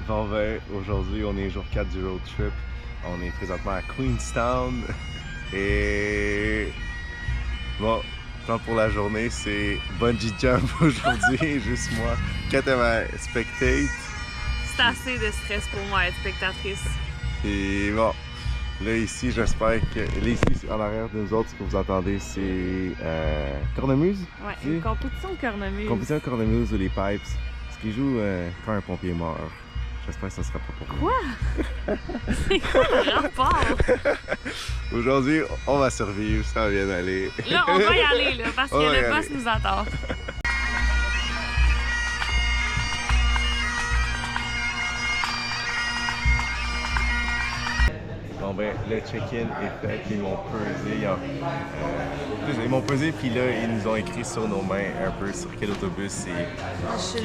Bon ben, aujourd'hui on est jour 4 du road trip. On est présentement à Queenstown. Et bon, plan pour la journée, c'est bungee jump aujourd'hui, juste moi. Kat va spectate. C'est assez de stress pour moi être spectatrice. Et bon, là ici, j'espère que... Là ici, en arrière de nous autres, ce que vous entendez, c'est cornemuse? Ouais, une compétition de cornemuse. Compétition de cornemuse ou les pipes. Ce qui joue quand un pompier meurt. J'espère que ça sera pas pour moi. Quoi? C'est quoi le rapport? Aujourd'hui, on va survivre, ça va bien aller. Là, on va y aller, là, parce que le boss nous attend. Bon ben, le check-in est fait, ils m'ont pesé. Ils m'ont pesé, puis là, ils nous ont écrit sur nos mains un peu sur quel autobus c'est. Je suis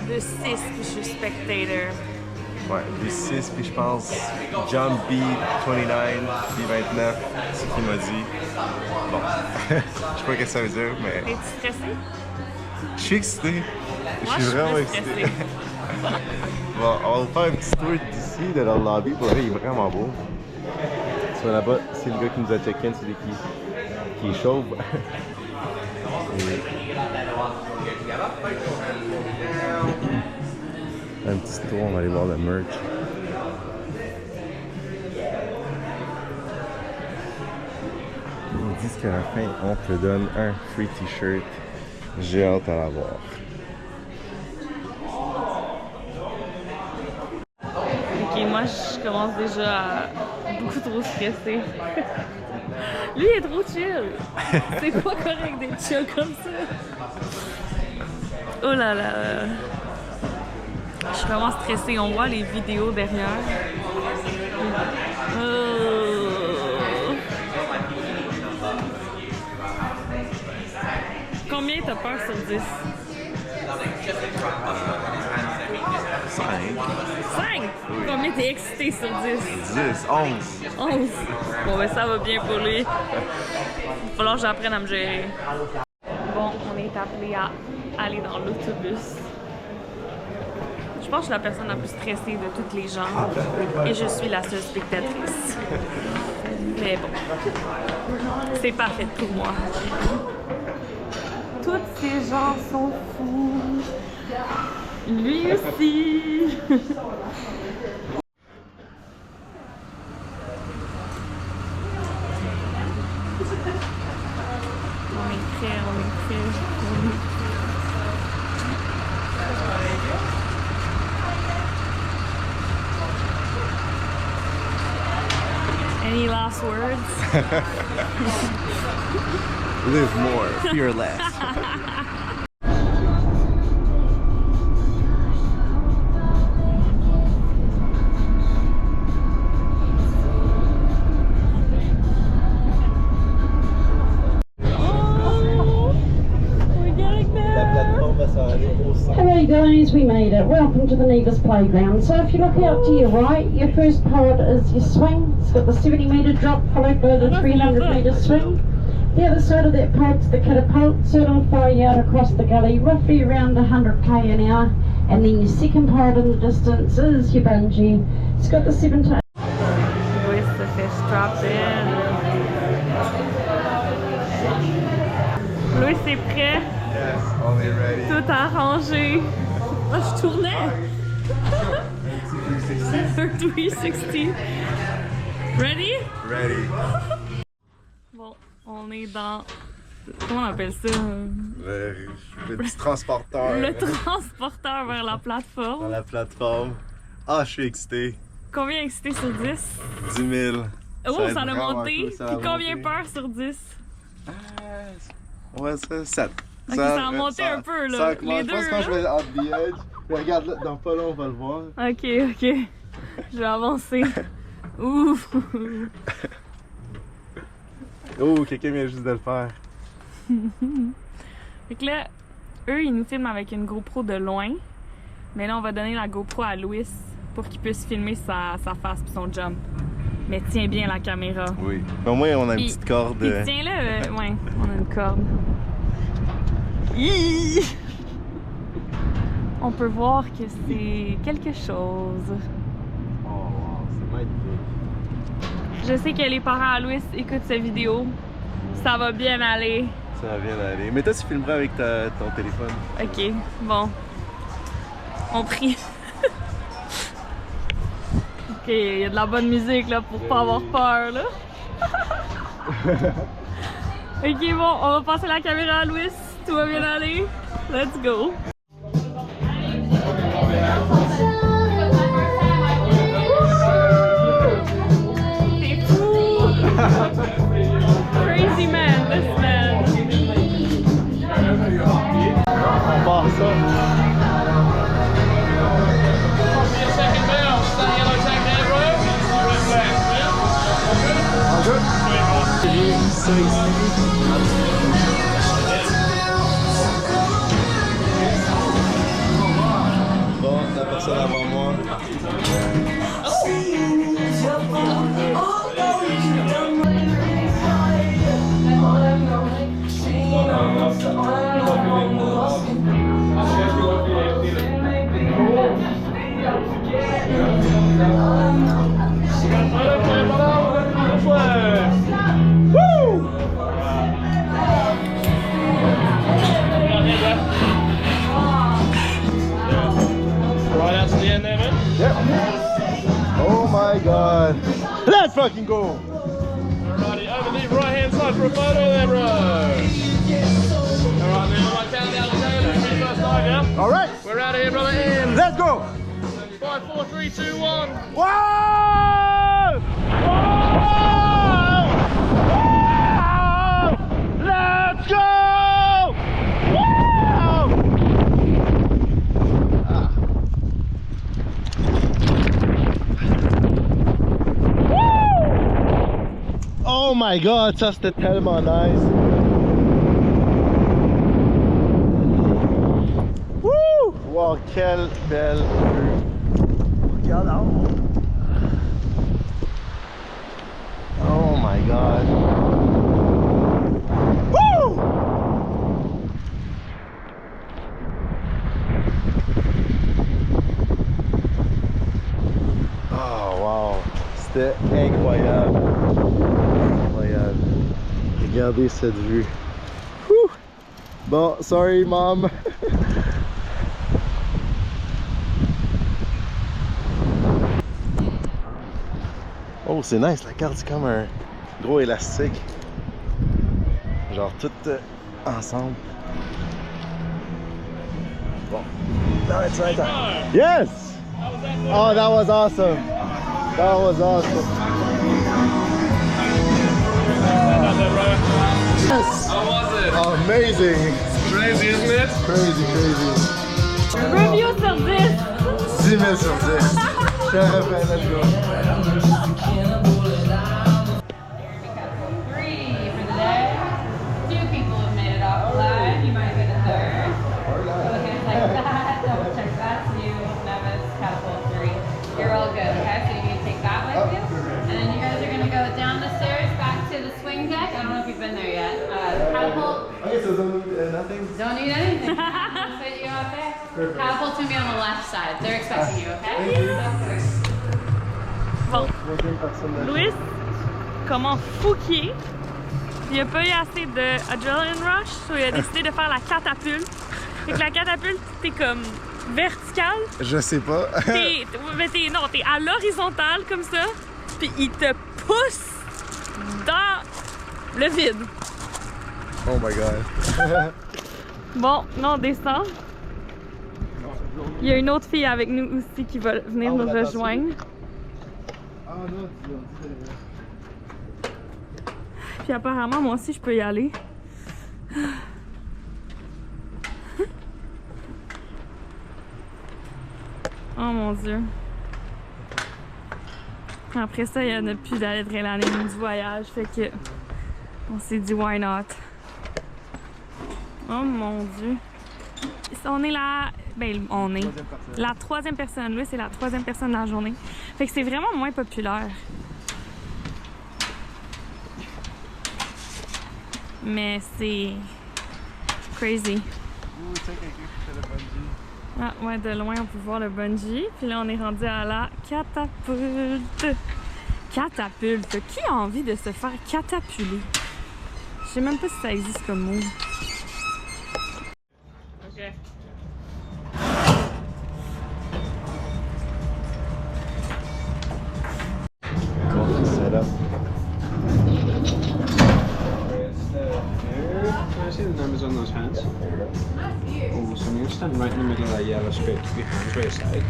le 6, puis je suis spectator. Ouais, le 6, puis je pense John B, 29, puis 29, c'est ce qu'il m'a dit. Bon, je sais pas ce que ça veut dire, mais... Es-tu stressé? Je suis excité. Moi, je suis vraiment excité. Bon, on va vous faire un petit tour d'ici, de leur lobby. Pour vrai, il est vraiment beau. Soit là-bas, c'est le gars qui nous a check-in, c'est lui qui est chauve. Un petit tour, on va aller voir le merch. Ils disent qu'à la fin, on te donne un free t-shirt. J'ai hâte à l'avoir. Ok, moi je commence déjà à beaucoup trop stresser. Lui il est trop chill. C'est pas correct d'être chill comme ça. Oh là là. Je suis vraiment stressée. On voit les vidéos derrière. Combien t'as peur sur 10? 5. 5? Oui. Combien t'es excité sur 10? 10, 11. 11. Bon ben ça va bien pour lui. Il va falloir que j'apprenne à me gérer. Bon, on est appelé à aller dans l'autobus. Je pense que je suis la personne la plus stressée de toutes les gens. Et je suis la seule spectatrice. Mais bon, c'est parfait pour moi. Tous ces gens sont fous. Lui aussi. On est prêts, on est prêts. Any last words? Live more, fear less. Hello guys, we made it. Welcome to the Nevis Playground. So if you look out to your right, your first pod is your swing. It's got the 70-metre drop followed by the 300-metre swing. The other side of that pod's the catapult, so it'll fire you out across the gully, roughly around 100k an hour. And then your second pod in the distance is your bungee. It's got the 7 to Louis se fait strap in. Louis, c'est prêt? Yes, on est ready. Tout arrangé. Moi, je tournais. Un 360. Ready? Ready. Bon, on est dans... Comment on appelle ça? Le petit transporteur. Le transporteur vers la Dans plateforme. la plateforme. Ah, je suis excité. Combien excité sur 10? 10 000. Oh, ça a vraiment monté. cool, ça a Puis combien monté. peur sur 10? Ouais, ça, 7. Ok, ça a monté un peu, là. Les deux, je pense que quand je vais off the edge, mais regarde là, dans pas long, on va le voir. Ok, ok. Je vais avancer. Ouf! Oh, quelqu'un vient juste de le faire. Fait que là, eux, ils nous filment avec une GoPro de loin. Mais là, on va donner la GoPro à Louis pour qu'il puisse filmer sa face et son jump. Mais tiens bien la caméra. Oui. Au moins, on a une petite corde. Puis tiens-le, ouais, on a une corde. Hi! on peut voir que c'est quelque chose. Oh wow, c'est magnifique. Je sais que les parents à Louis écoutent cette vidéo. Ça va bien aller. Ça va bien aller. Mais toi, tu filmeras avec ton téléphone. Ok, bon. On prie. Ok, il y a de la bonne musique là pour pas avoir peur là. Ok, bon, on va passer la caméra à Louis. Tout va bien aller. Let's go. C'est fou! Crazy man, this man. On part ça. Bon, la personne avant moi. Oh my god. Let's fucking go! Alrighty, over the right hand side for a photo there, bro. Alright, now I count down the tail. This is first dive, yeah? Alright, We're out of here, brother. In let's go! 5, 4, 3, 2, 1. Whoa! Whoa! Whoa! Let's go! Whoa! Oh my god, ça c'était tellement nice. Woo! Wow, quelle belle vue. Regarde en haut. Oh my god. Woo! Oh wow, c'était incroyable. Incroyable. Regardez cette vue. Whew! Bon, sorry mom. Oh, c'est nice, la carte, c'est comme un gros élastique. Genre tout ensemble. Bon. Now it's right time. Yes! Oh, that was awesome. That was awesome. Yes! How was it? Amazing. Crazy, isn't it? Crazy, crazy. Review sur 10. 10 000 sur 10. Je te refais, let's go. 3 for the day. 2 people have made it off alive. You might be the third. Okay, like that. Double check that. So you, Nevis, catapult 3. You're all good, okay? So you can take that with you. And then you guys are going to go down the stairs back to the swing deck. I don't know if you've been there yet. Catapult. Okay, so nothing? Don't need anything. We'll fit you out there. Catapult's going to be on the left side. They're expecting you, okay? Bon, Louis, comment fou qu'il est, il a pas eu assez de adrenaline rush, so il a décidé de faire la catapulte. Fait que la catapulte, t'es comme verticale. Je sais pas. Non, t'es à l'horizontale comme ça, puis il te pousse dans le vide. Oh my god. Bon, là on descend. Il y a une autre fille avec nous aussi qui va venir nous rejoindre. Ah non, Puis apparemment, moi aussi, je peux y aller. Oh mon Dieu. Après ça, il n'y en a plus d'adrénaline du voyage. Fait que on s'est dit, why not? Oh mon Dieu. On est là. Ben, on est la 3e personne. Lui, c'est la 3e personne de la journée. Fait que c'est vraiment moins populaire. Mais c'est crazy. Ah, ouais, de loin, on peut voir le bungee. Puis là, on est rendu à la catapulte. Catapulte. Qui a envie de se faire catapuler? Je sais même pas si ça existe comme mot. OK. Cool setup. Can I see the numbers on those hands? Oh, so I'm going to stand right in the middle of that yellow strip. Keep your hands right aside.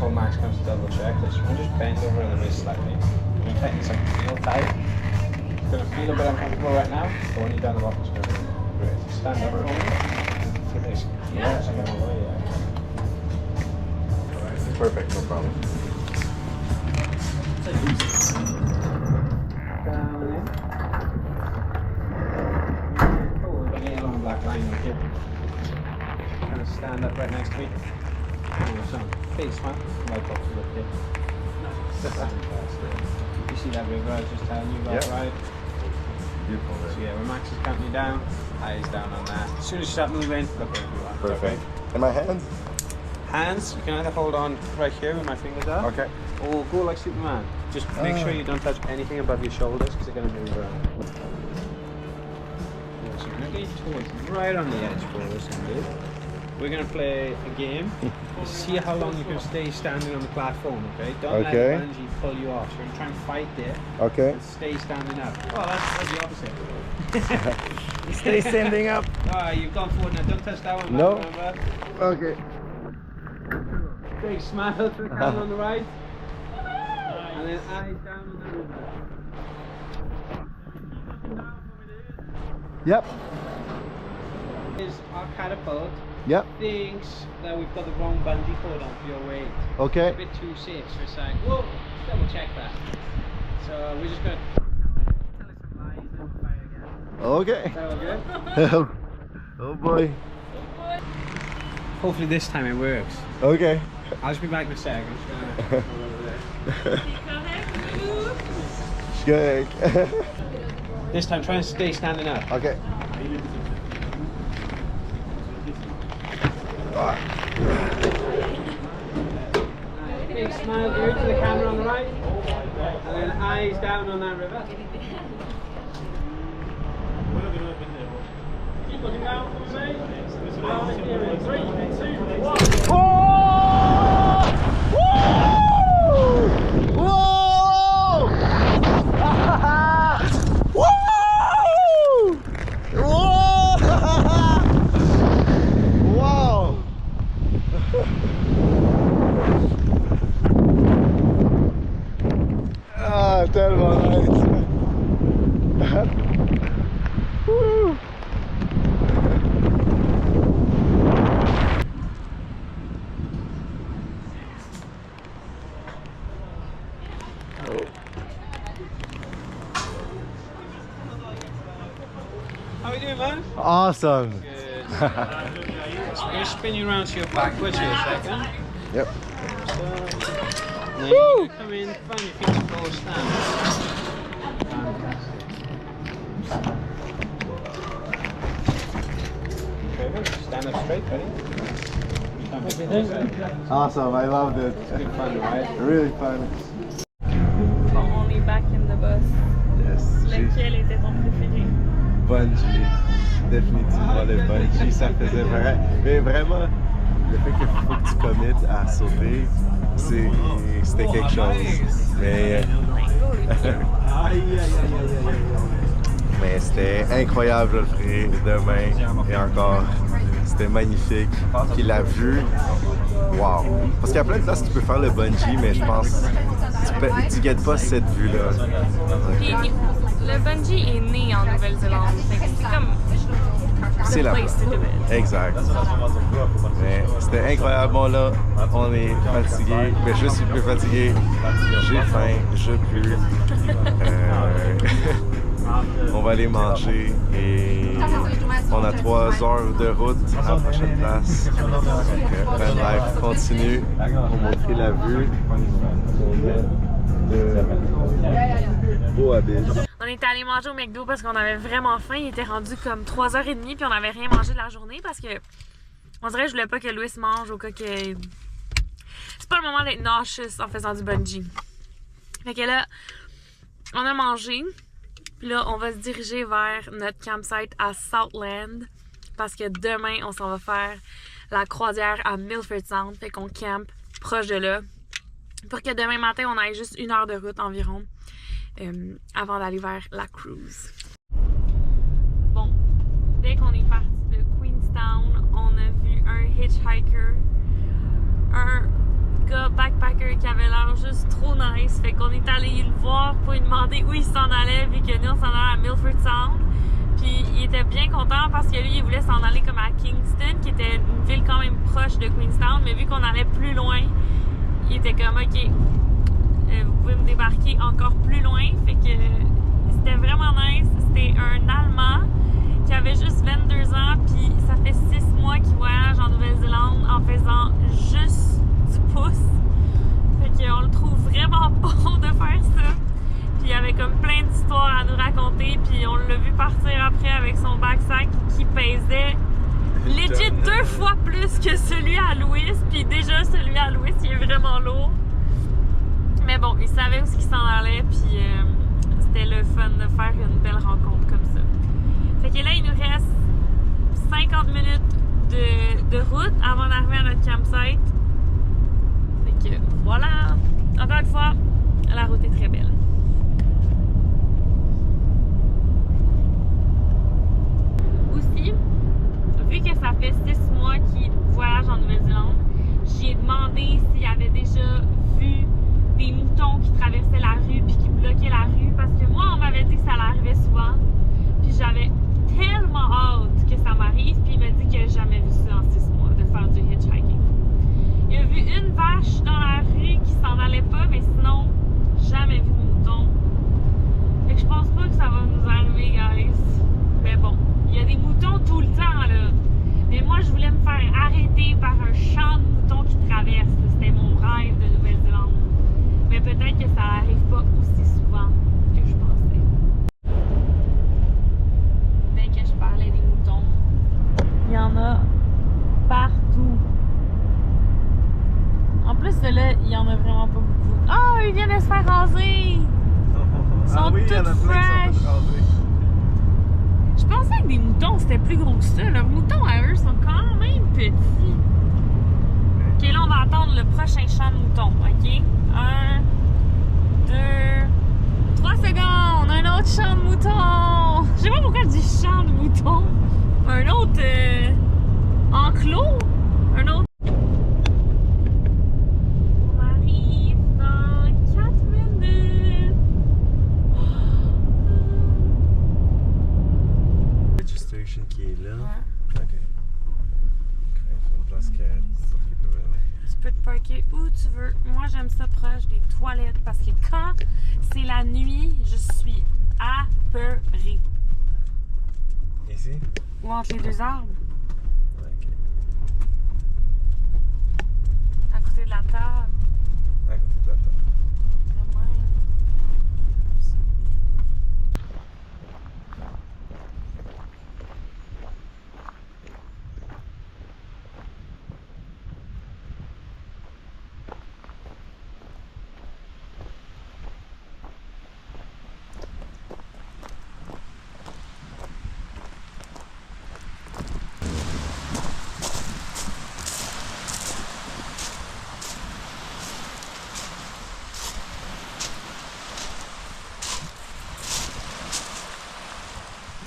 Before Max comes to double check this, you want to just bend over the wrist slightly. You tighten this up, feel tight. It's going to feel a bit uncomfortable right now, but when you're down the bottom, it's going to be great. Stand up for me. Get this. Yeah, so I'm away, yeah. Perfect, no problem. Down in. Oh, we've got a yellow and black line right here. Kind of stand up right next to me. Face man, right up to the pit. You see that river I was just telling you about, Yeah. right? Beautiful. So yeah, when Max is counting you down, eyes down on that. As soon as you start moving, look where you are. Perfect. And my hands? Hands, you can either hold on right here with my fingers up, Okay. or go like Superman. Just make sure you don't touch anything above your shoulders because they're going to move around. Yeah, so you're going to get your toes right on the edge for us, indeed. We're going to play a game. See how long you can stay standing on the platform, okay? Don't let Okay. the bungee pull you off. So you're going to try and fight there Okay. and stay standing up. Oh, that's the opposite. Stay standing up. Ah, you've gone forward now. Don't touch that one. No. Remember? Okay. Big smile to the camera on the right. And then eyes down on the river. Yep. Is our catapult Yep. thinks that we've got the wrong bungee cord on for your weight. A Okay. bit too safe, so it's like, whoa, double check that. So we're just going to tell us some lies and we'll fire again. Okay. Is that all good? Oh boy. Hopefully this time it works. Okay. I'll just be back in a sec. I'm just gonna go over there. Good. This time try and stay standing up. Okay. Big smile here to the camera on the right. And then eyes down on that river. Keep looking down for me. In 3, 2, 1. Wow! Ah, tellement nice! Woo! How are you doing, man? Awesome! Good. So I'm going to spin you around to your backwards here a second. Yep. So, now you're going to come in, find your feet to full stand. Perfect. Stand up straight, buddy. Awesome, I loved it. Good fun, right? Really fun. Bon, on est back in the bus. Yes. Lequel était ton préféré? Bungee. Définitivement le bungee, ça faisait vrai. Mais vraiment, le fait qu'il faut que tu committes à sauter, c'était quelque chose. Mais, mais c'était incroyable, je le ferai demain et encore. C'était magnifique. Puis la vue, wow. Parce qu'il y a plein de places où tu peux faire le bungee, mais je pense que tu guettes pas cette vue-là. Puis, le bungee est né en Nouvelle-Zélande. C'est comme C'est the la place to do it. Exact. Mais c'était incroyable. Bon là, on est fatigué. Mais je suis plus fatigué. J'ai faim, je pue. On va aller manger et on a 3 heures de route à la prochaine place. Donc, Van Life continue pour montrer la vue de Boabis. On était allé manger au McDo parce qu'on avait vraiment faim. Il était rendu comme 3h30 puis on n'avait rien mangé de la journée parce que on dirait que je voulais pas que Louis mange au cas que... C'est pas le moment d'être nauseous en faisant du bungee. Fait que là, on a mangé. Puis là, on va se diriger vers notre campsite à Southland parce que demain, on s'en va faire la croisière à Milford Sound. Fait qu'on campe proche de là pour que demain matin, on aille juste 1 heure de route environ avant d'aller vers la cruise. Bon, dès qu'on est parti de Queenstown, on a vu un hitchhiker, un gars backpacker qui avait l'air juste trop nice. Fait qu'on est allé le voir pour lui demander où il s'en allait, vu que nous on s'en allait à Milford Sound. Puis il était bien content parce que lui il voulait s'en aller comme à Kingston, qui était une ville quand même proche de Queenstown, mais vu qu'on allait plus loin, il était comme ok, vous pouvez me débarquer encore plus loin. Fait que c'était vraiment nice. C'était un Allemand qui avait juste 22 ans, puis ça fait 6 mois qu'il voyage en Nouvelle-Zélande en faisant juste du pouce. Fait qu'on le trouve vraiment bon de faire ça. Puis il y avait comme plein d'histoires à nous raconter, puis on l'a vu partir après avec son backsack qui pesait legit 2 fois plus que celui à Louis, puis déjà celui à Louis il est vraiment lourd. Mais bon, il savait où il s'en allait, puis c'était le fun de faire une belle rencontre comme ça. Fait que là, il nous reste 50 minutes de route avant d'arriver à notre campsite. Fait que voilà! Encore une fois, la route est très belle. Aussi, vu que ça fait 6 mois qu'il voyage en Nouvelle-Zélande, j'ai demandé s'il avait déjà vu des moutons qui traversaient la rue puis qui bloquaient la rue, parce que moi on m'avait dit que ça l'arrivait souvent, puis j'avais tellement hâte que ça m'arrive, puis il m'a dit qu'il n'a jamais vu ça en 6 mois, de faire du hitchhiking. Il a vu une vache dans la rue qui s'en allait pas, mais sinon jamais vu de mouton. Fait que je pense pas que ça va nous arriver, guys. Mais bon, il y a des moutons tout le temps là, mais moi je voulais me faire arrêter par un champ de moutons qui traverse. C'était mon rêve de Nouvelle-Zélande. Mais peut-être que ça n'arrive pas aussi souvent que je pensais. Dès que je parlais des moutons, il y en a partout. En plus, là, il y en a vraiment pas beaucoup. Oh, ils viennent de se faire raser! Ils sont oui, il y en a tous plein fresh! qui sont rasés. Je pensais que des moutons c'était plus gros que ça. Leurs moutons à eux sont quand même petits. Ok, là, on va attendre le prochain champ de moutons. Ok? 1, 2, 3 secondes! On a un autre champ de moutons! Je sais pas pourquoi je dis champ de moutons. Un autre enclos? Un autre. On arrive dans 4 minutes. Registration qui est là. Ouais. Ok. C'est une place qui est Tu peux te parker où tu veux. Moi, j'aime ça proche des toilettes parce que quand c'est la nuit, je suis apeurée. ici? Ou entre les 2 arbres, Ok. à côté de la table. À côté de la table. De même.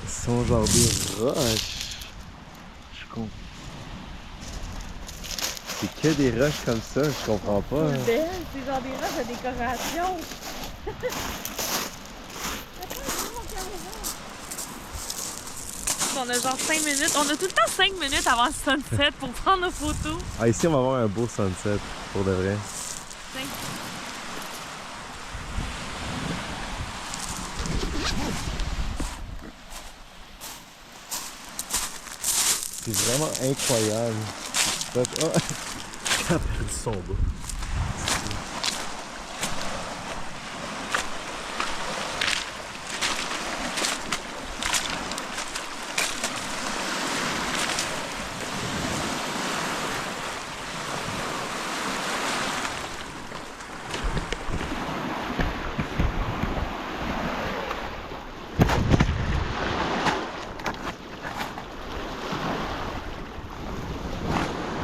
Ils sont genre des roches. Je comprends. C'est que des roches comme ça, je comprends pas. Hein. Belle, c'est genre des roches de décoration. On a genre 5 minutes. On a tout le temps 5 minutes avant le sunset pour prendre nos photos. Ah, ici, on va avoir un beau sunset, pour de vrai. C'est vraiment incroyable. Oh, elle a perdu son bas.